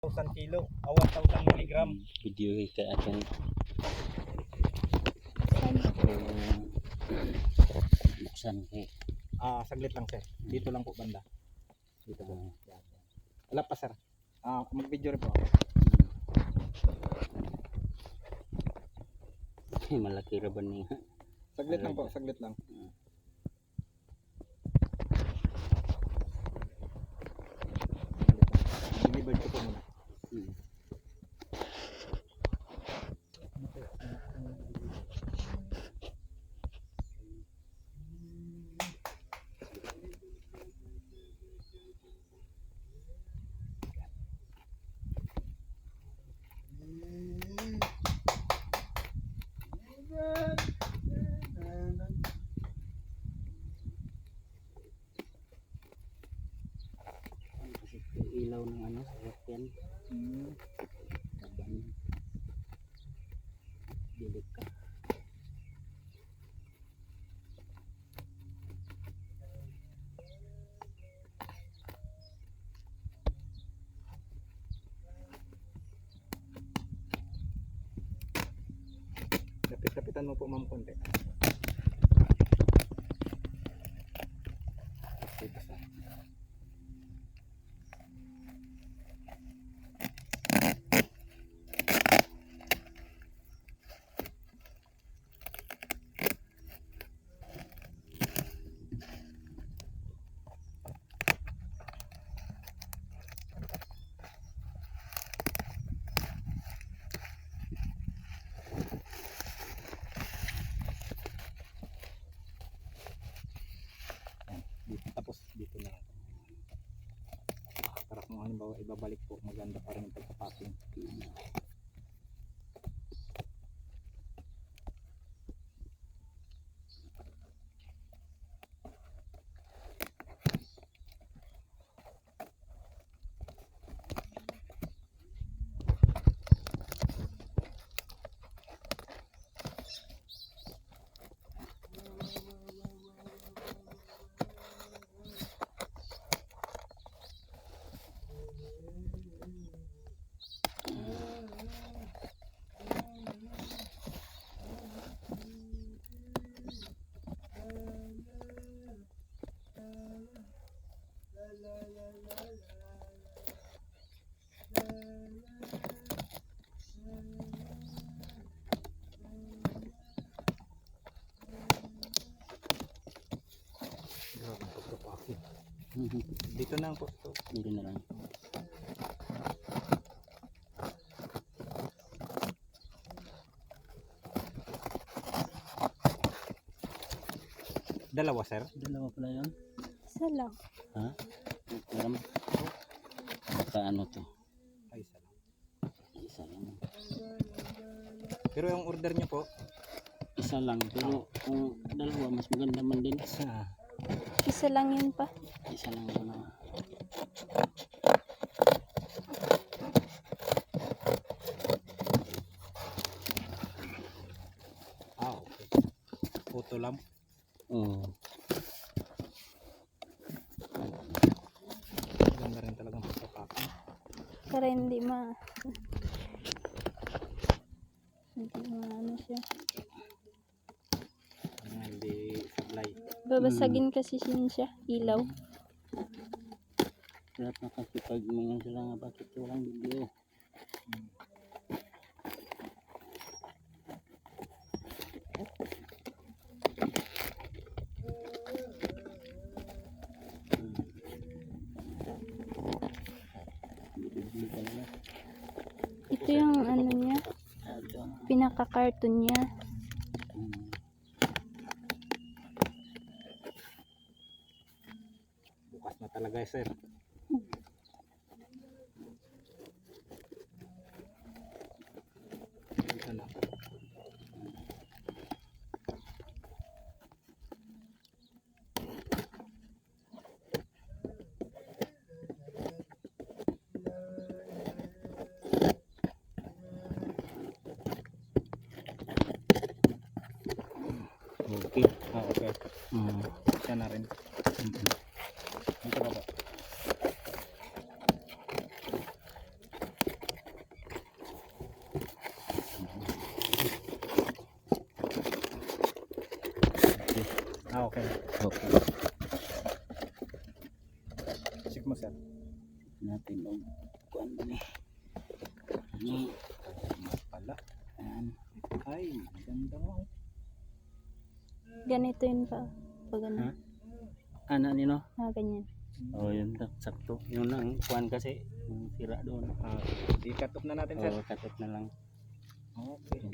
1,000 kilo, 1,000 milligram. Video kay atin. Buksan kay. Saglit lang sir. Dito lang po banda. Dito po. Yan. Wala pa sir. Mag-video rin po ako. Malaki ra ba niya? Saglit lang po, saglit lang. Delivered ko po muna. Ilaw ng ano sa sasakyan. Taban. Dilig ka. Lapit-lapitan mo po ma'am konti. Dito sir. Tapos dito na ako. Para kung halimbawa ibabalik po, maganda pa rin yung pagkapacking. Dito na po. Dito na lang. Dalawa sir? Dalawa pala yun? Isa lang. Ha? Meron? Sa ano to? Ay, isa lang. Isa lang. Pero yung order nyo po? Isa lang. Pero kung dalawa, mas maganda man din. Isa lang yun pa. Isa lang yun. Okay. Photo lang. Oo. Ganda rin talagang pagkapacking. Para hindi ano siya. Hindi sablay. Babasagin kasi siya, ilaw. Lahat nakasipag mga sila nga bakit walang video. Ito yung ano niya, pinaka-cartoon niya. Bukas na talaga sir. Dito na. Okay. Okay. Siya na rin. Dito ba ba? Okay. Okay. Check mo, sir. Natin o kuan ba ni. Ano? Mas pala. Ayan. Ay, ganda mo. Ganito yun pa. Pag ano. Ha? Ano nino? Ganyan. Oh, yun lang. Sakto. Yun lang. Kuan kasi. Yung sira doon. I-cut off na natin, sir. Oh, cut off na lang. Okay.